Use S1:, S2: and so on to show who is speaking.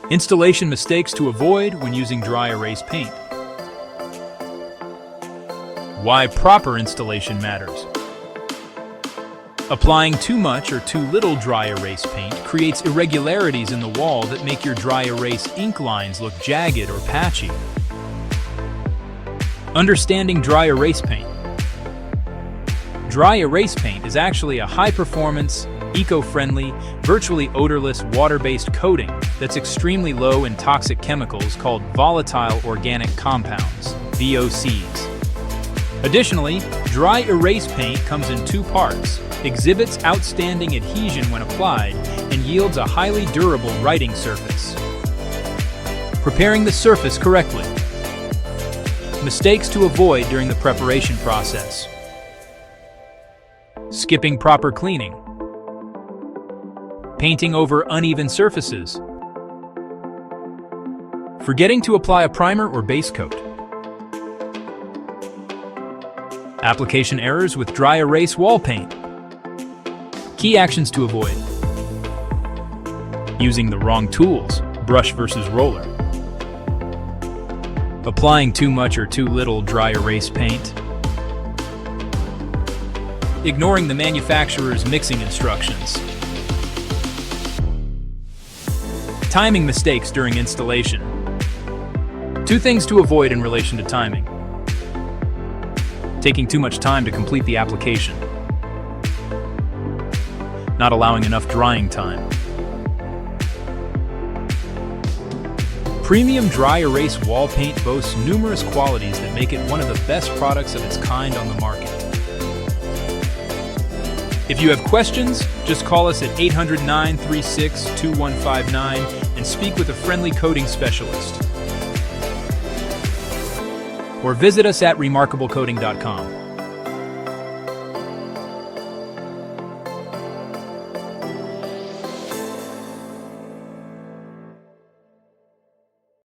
S1: Installation mistakes to avoid when using dry erase paint. Why proper installation matters. Applying too much or too little dry erase paint creates irregularities in the wall that make your dry erase ink lines look jagged or patchy. Understanding dry erase paint. Dry erase paint is actually a high-performance, eco-friendly, virtually odorless water-based coating that's extremely low in toxic chemicals called volatile organic compounds, VOCs. Additionally, dry erase paint comes in two parts, exhibits outstanding adhesion when applied, and yields a highly durable writing surface. Preparing the surface correctly. Mistakes to avoid during the preparation process. Skipping proper cleaning. Painting over uneven surfaces. Forgetting to apply a primer or base coat. Application errors with dry erase wall paint. Key actions to avoid. Using the wrong tools, brush versus roller. Applying too much or too little dry erase paint. Ignoring the manufacturer's mixing instructions. Timing mistakes during installation. Two things to avoid in relation to timing. Taking too much time to complete the application. Not allowing enough drying time. Premium dry erase wall paint boasts numerous qualities that make it one of the best products of its kind on the market. If you have questions, just call us at 800-936-2159 and speak with a friendly coating specialist. Or visit us at remarkablecoating.com.